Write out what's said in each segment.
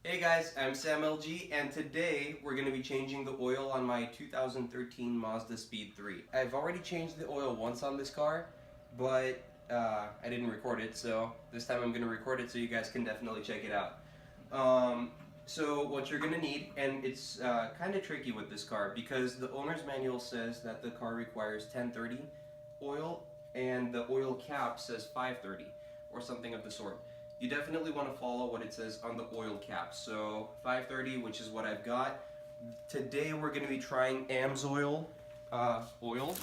Hey guys, I'm Sam LG, and today we're going to be changing the oil on my 2013 Mazdaspeed 3. I've already changed the oil once on this car, but I didn't record it, so this time I'm going to record it so you guys can definitely check it out. So what you're going to need, and it's kind of tricky with this car because the owner's manual says that the car requires 1030 oil and the oil cap says 530 or something of the sort. You definitely want to follow what it says on the oil cap. So 530, which is what I've got. Today we're going to be trying amsoil oil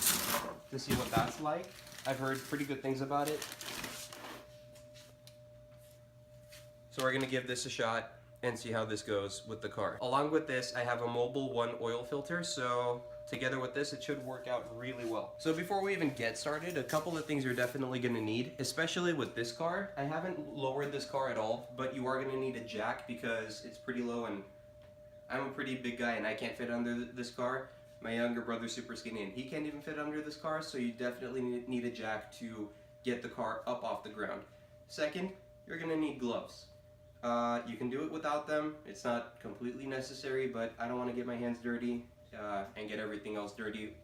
to see what that's like. I've heard pretty good things about it. So we're going to give this a shot and see how this goes with the car. Along with this, I have a Mobile 1 oil filter, so together with this, it should work out really well. So before we even get started, a couple of things you're definitely gonna need, especially with this car. I haven't lowered this car at all, but you are gonna need a jack because it's pretty low and I'm a pretty big guy and I can't fit under this car. My younger brother's super skinny and he can't even fit under this car, so you definitely need a jack to get the car up off the ground. Second, you're gonna need gloves. You can do it without them. It's not completely necessary, but I don't want to get my hands dirty and get everything else dirty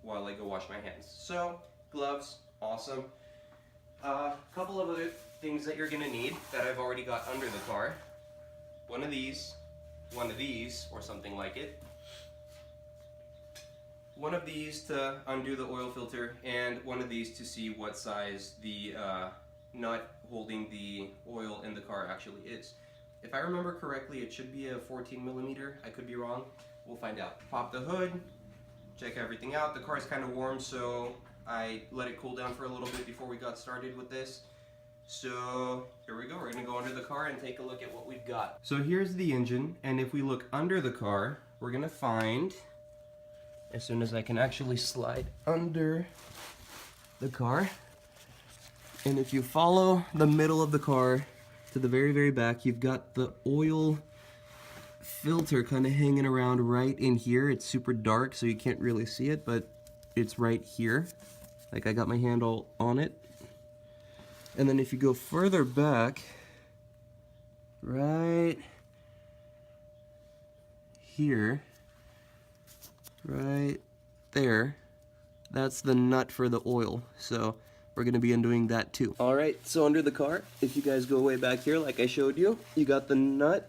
while I go wash my hands. So, gloves, awesome. A couple of other things that you're going to need that I've already got under the car. One of these, or something like it. One of these to undo the oil filter, and one of these to see what size the nut holding the oil in the car actually is. If I remember correctly, it should be a 14 millimeter. I could be wrong. We'll find out. Pop the hood, check everything out. The car is kind of warm, so I let it cool down for a little bit before we got started with this. So here we go. We're gonna go under the car and take a look at what we've got. So here's the engine, and if we look under the car, we're gonna find, as soon as I can actually slide under the car, and if you follow the middle of the car to the very, very back, you've got the oil filter kind of hanging around right in here. It's super dark, so you can't really see it, but it's right here. Like, I got my hand all on it. And then if you go further back, right here, right there, that's the nut for the oil. So we're going to be undoing that too. Alright, so under the car, if you guys go way back here like I showed you, you got the nut,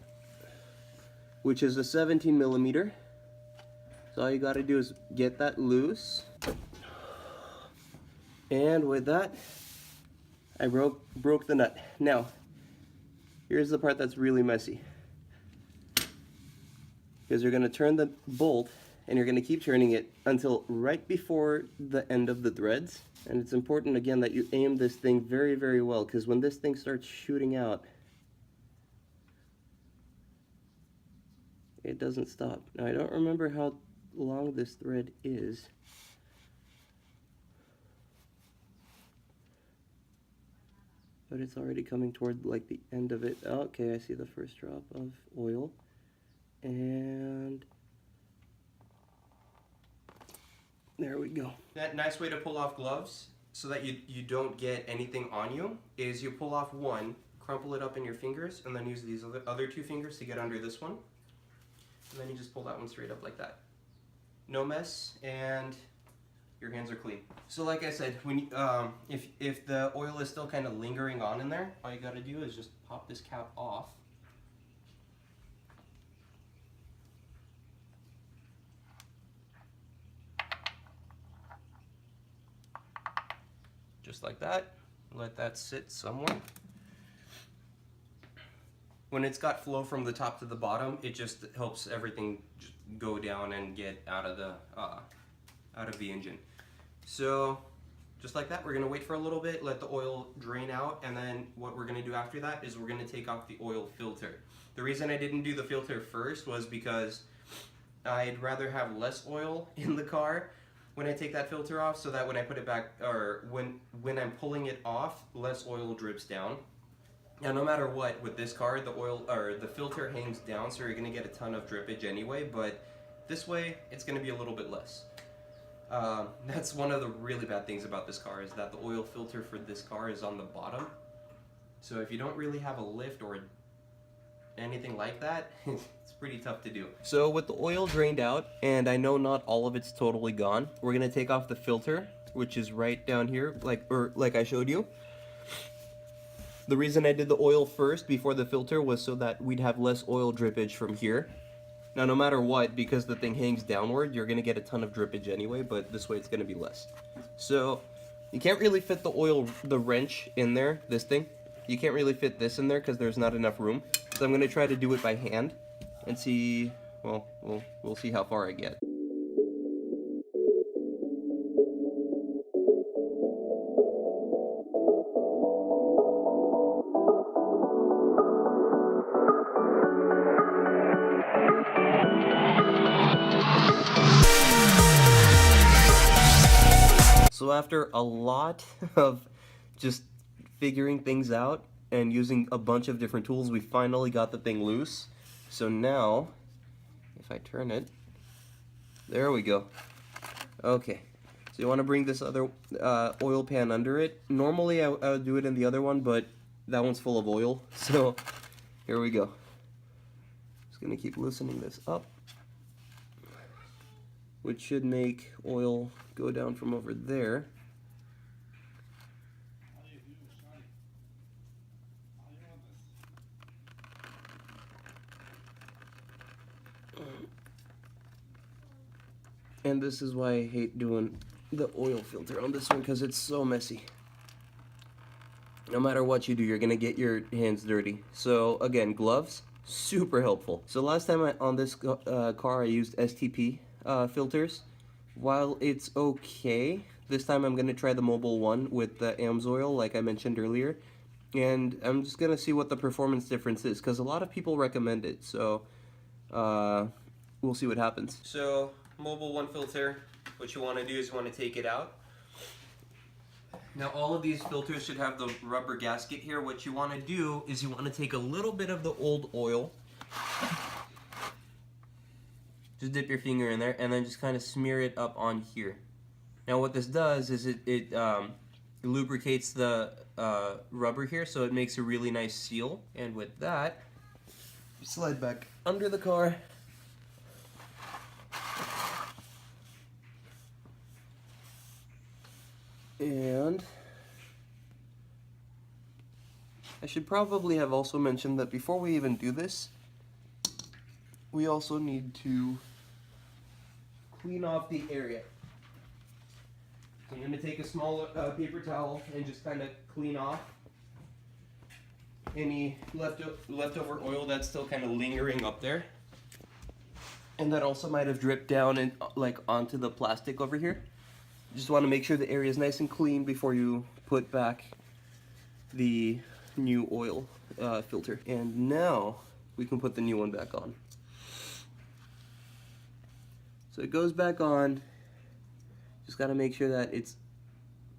which is a 17 millimeter. So all you got to do is get that loose. And with that, I broke the nut. Now, here's the part that's really messy. Because you're going to turn the bolt, and you're going to keep turning it until right before the end of the threads. And it's important, again, that you aim this thing very, very well, because when this thing starts shooting out, it doesn't stop. Now, I don't remember how long this thread is. But it's already coming toward, like, the end of it. Okay, I see the first drop of oil. And there we go. That nice way to pull off gloves so that you don't get anything on you is you pull off one, crumple it up in your fingers, and then use these other two fingers to get under this one. And then you just pull that one straight up like that. No mess, and your hands are clean. So like I said, when you, if the oil is still kind of lingering on in there, all you gotta do is just pop this cap off. Just like that. Let that sit somewhere. When it's got flow from the top to the bottom, it just helps everything just go down and get out of the engine. So just like that, we're gonna wait for a little bit, let the oil drain out, and then what we're gonna do after that is we're gonna take off the oil filter. The reason I didn't do the filter first was because I'd rather have less oil in the car when I take that filter off, so that when I put it back, or when I'm pulling it off, less oil drips down. Now, no matter what, with this car, the oil or the filter hangs down, so you're gonna get a ton of drippage anyway. But this way, it's gonna be a little bit less. That's one of the really bad things about this car, is that the oil filter for this car is on the bottom. So if you don't really have a lift or anything like that, it's pretty tough to do. So with the oil drained out, and I know not all of it's totally gone, we're gonna take off the filter, which is right down here, like I showed you. The reason I did the oil first before the filter was so that we'd have less oil drippage from here. Now, no matter what, because the thing hangs downward, you're gonna get a ton of drippage anyway, but this way it's gonna be less. So, you can't really fit the wrench in there, this thing. You can't really fit this in there because there's not enough room. So I'm gonna try to do it by hand and see, well, we'll see how far I get. So after a lot of just figuring things out and using a bunch of different tools, we finally got the thing loose. So now, if I turn it, there we go. Okay, so you want to bring this other oil pan under it. Normally I would do it in the other one, but that one's full of oil. So here we go. Just gonna keep loosening this up, which should make oil go down from over there. And this is why I hate doing the oil filter on this one, because it's so messy. No matter what you do, you're gonna get your hands dirty. So again, gloves, super helpful. So last time on this car I used STP filters. While it's okay, this time I'm gonna try the mobile one with the amsoil like I mentioned earlier, and I'm just gonna see what the performance difference is, because a lot of people recommend it. So we'll see what happens. So mobile one filter, what you want to do is you want to take it out. Now all of these filters should have the rubber gasket here. What you want to do is you want to take a little bit of the old oil, just dip your finger in there, and then just kind of smear it up on here. Now what this does is it lubricates the rubber here, so it makes a really nice seal. And with that, you slide back under the car. And I should probably have also mentioned that before we even do this, we also need to clean off the area. I'm going to take a small paper towel and just kind of clean off any leftover oil that's still kind of lingering up there. And that also might have dripped down and onto the plastic over here. Just want to make sure the area is nice and clean before you put back the new oil filter. And now we can put the new one back on. So it goes back on. Just got to make sure that it's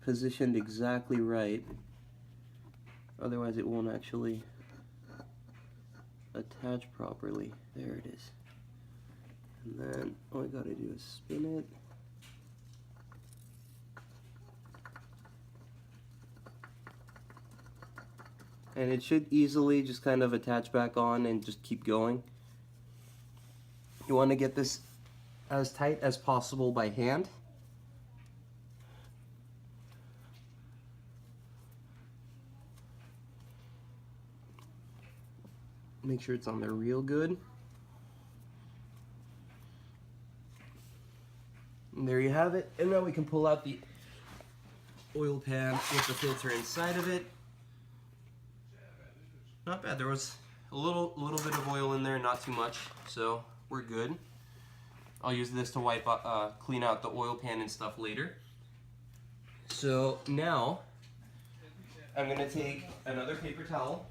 positioned exactly right. Otherwise it won't actually attach properly. There it is. And then all I got to do is spin it. And it should easily just kind of attach back on and just keep going. You want to get this as tight as possible by hand. Make sure it's on there real good. And there you have it. And now we can pull out the oil pan with the filter inside of it. Not bad. There was a little bit of oil in there, not too much, so we're good. I'll use this to wipe clean out the oil pan and stuff later. So now I'm gonna take another paper towel.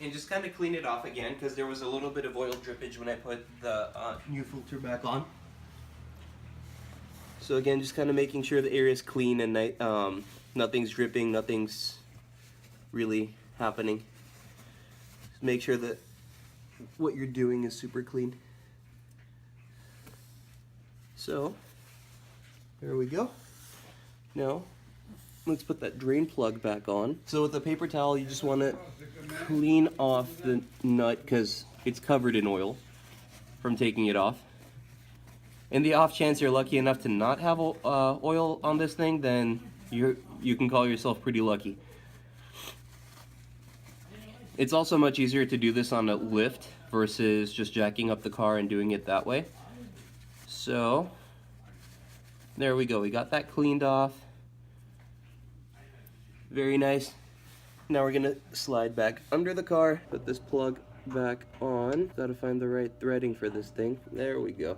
And just kind of clean it off again, because there was a little bit of oil drippage when I put the new filter back on. So again, just kind of making sure the area is clean and nothing's dripping, nothing's really happening. Just make sure that what you're doing is super clean. So, there we go. Now, let's put that drain plug back on. So with a paper towel, you just want to clean off the nut because it's covered in oil from taking it off. In the off chance you're lucky enough to not have oil on this thing, then you can call yourself pretty lucky. It's also much easier to do this on a lift versus just jacking up the car and doing it that way. So there we go, we got that cleaned off. Very nice. Now we're gonna slide back under the car, put this plug back on. Gotta find the right threading for this thing. There we go.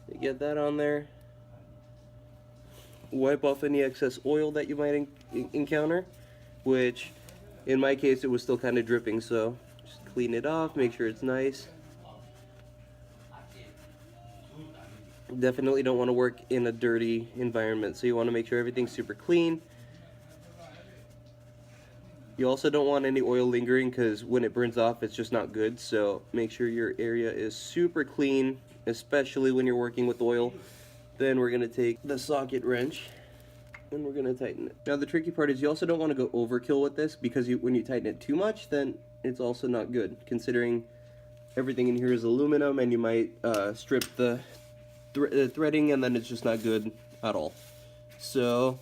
You get that on there. Wipe off any excess oil that you might encounter, which in my case it was still kind of dripping, so just clean it off, make sure it's nice. Definitely don't want to work in a dirty environment, so you want to make sure everything's super clean. You also don't want any oil lingering because when it burns off it's just not good, so make sure your area is super clean, especially when you're working with oil. Then we're going to take the socket wrench and we're going to tighten it. Now the tricky part is you also don't want to go overkill with this, because when you tighten it too much, then it's also not good, considering everything in here is aluminum and you might strip the threading, and then it's just not good at all. So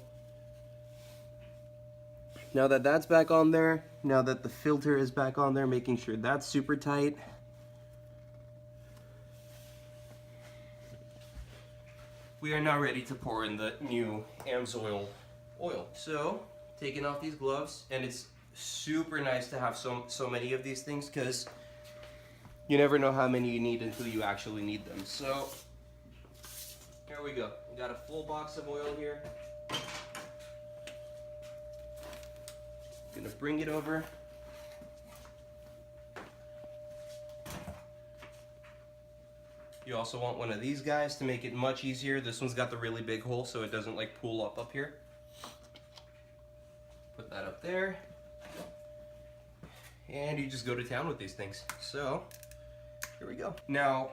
now that that's back on there, now that the filter is back on there, making sure that's super tight. We are now ready to pour in the new amsoil oil. So taking off these gloves, and it's super nice to have so many of these things, because you never know how many you need until you actually need them. So here we go. We got a full box of oil here. Gonna bring it over. You also want one of these guys to make it much easier. This one's got the really big hole so it doesn't like pool up here. Put that up there. And you just go to town with these things. So here we go. Now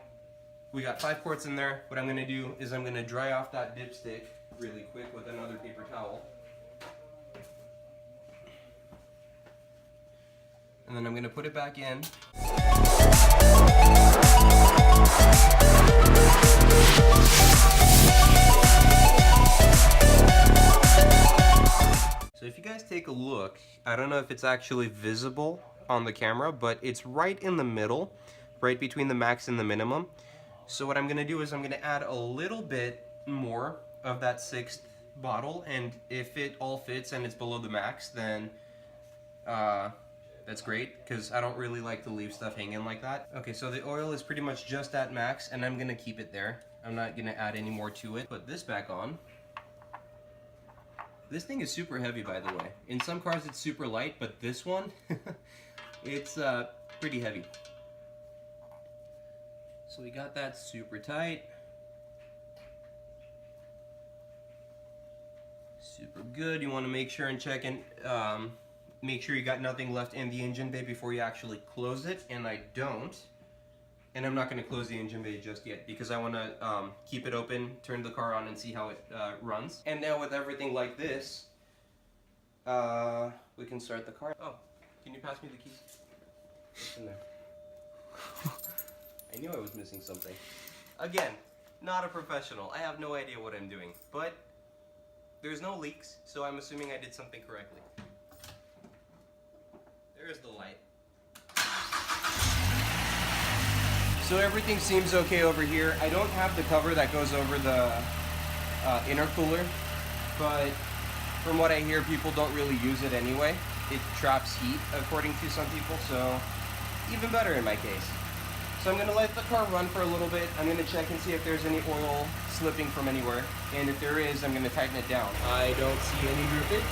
we got 5 quarts in there. What I'm gonna do is I'm gonna dry off that dipstick really quick with another paper towel. And then I'm gonna put it back in. So if you guys take a look, I don't know if it's actually visible on the camera, but it's right in the middle, right between the max and the minimum. So what I'm gonna do is I'm gonna add a little bit more of that 6th bottle, and if it all fits and it's below the max, then that's great, because I don't really like to leave stuff hanging like that. Okay, so the oil is pretty much just at max, and I'm gonna keep it there. I'm not gonna add any more to it. Put this back on. This thing is super heavy, by the way. In some cars it's super light, but this one, it's pretty heavy. So we got that super tight. Super good. You want to make sure and check and make sure you got nothing left in the engine bay before you actually close it, and I don't. And I'm not going to close the engine bay just yet because I want to keep it open, turn the car on, and see how it runs. And now with everything like this, we can start the car. Oh, can you pass me the keys? What's in there? I knew I was missing something. Again, not a professional. I have no idea what I'm doing, but there's no leaks, so I'm assuming I did something correctly. There's the light. So everything seems okay over here. I don't have the cover that goes over the intercooler, but from what I hear, people don't really use it anyway. It traps heat, according to some people, so even better in my case. So I'm going to let the car run for a little bit. I'm going to check and see if there's any oil slipping from anywhere, and if there is, I'm going to tighten it down. I don't see any drippage.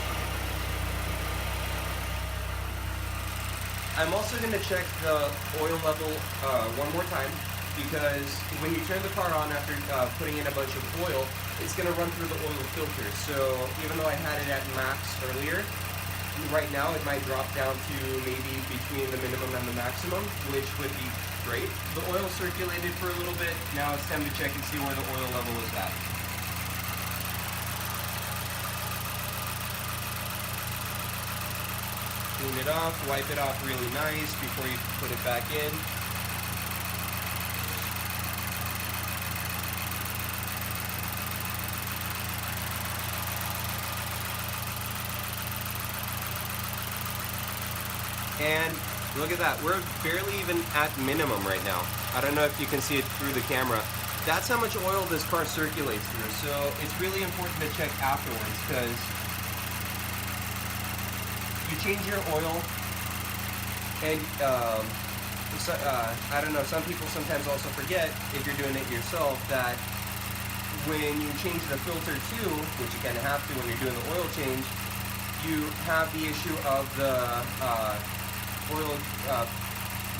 I'm also going to check the oil level one more time, because when you turn the car on after putting in a bunch of oil, it's going to run through the oil filter. So even though I had it at max earlier, right now it might drop down to maybe between the minimum and the maximum, which would be great. The oil circulated for a little bit. Now it's time to check and see where the oil level is at. Clean it off, wipe it off really nice before you put it back in. And look at that, we're barely even at minimum right now. I don't know if you can see it through the camera. That's how much oil this car circulates through. So it's really important to check afterwards, because you change your oil and I don't know, some people sometimes also forget, if you're doing it yourself, that when you change the filter too, which you kind of have to when you're doing the oil change, you have the issue of the oil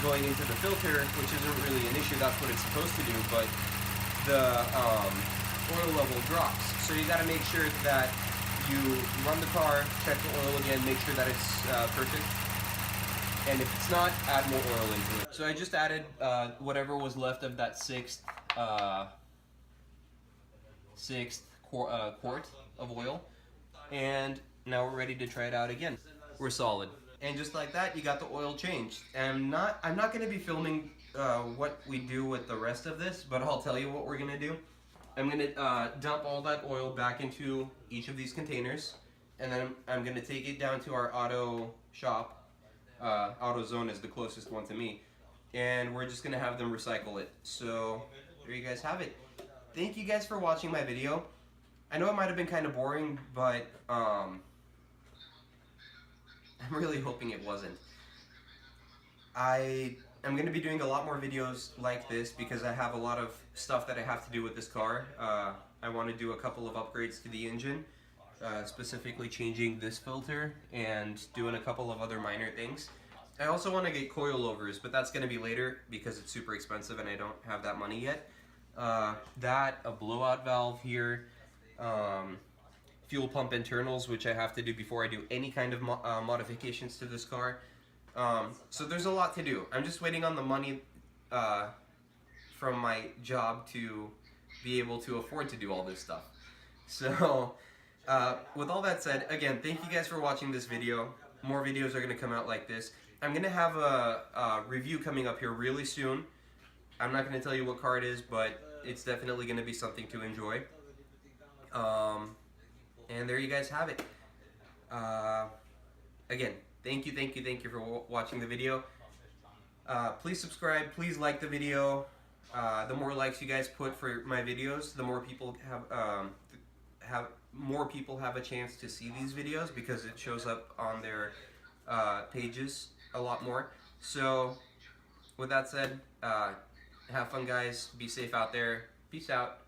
going into the filter, which isn't really an issue, that's what it's supposed to do, but the oil level drops. So you got to make sure that you run the car, check the oil again, make sure that it's perfect, and if it's not, add more oil into it. So I just added whatever was left of that sixth quart of oil, and now we're ready to try it out again. We're solid. And just like that, you got the oil changed. And I'm not going to be filming what we do with the rest of this, but I'll tell you what we're going to do. I'm going to dump all that oil back into each of these containers, and then I'm going to take it down to our auto shop. AutoZone is the closest one to me, and we're just going to have them recycle it. So there you guys have it. Thank you guys for watching my video. I know it might have been kind of boring, but I'm really hoping it wasn't. I am going to be doing a lot more videos like this because I have a lot of stuff that I have to do with this car. I want to do a couple of upgrades to the engine, specifically changing this filter and doing a couple of other minor things. I also want to get coilovers, but that's going to be later because it's super expensive and I don't have that money yet. A blowout valve here, fuel pump internals, which I have to do before I do any kind of modifications to this car. So there's a lot to do. I'm just waiting on the money from my job to be able to afford to do all this stuff. So with all that said, again, thank you guys for watching this video. More videos are going to come out like this. I'm going to have a review coming up here really soon. I'm not going to tell you what car it is, but it's definitely going to be something to enjoy. And there you guys have it. Again, thank you for watching the video. Please subscribe, please like the video. The more likes you guys put for my videos, the more people have a chance to see these videos because it shows up on their pages a lot more. So with that said, have fun guys, be safe out there, peace out.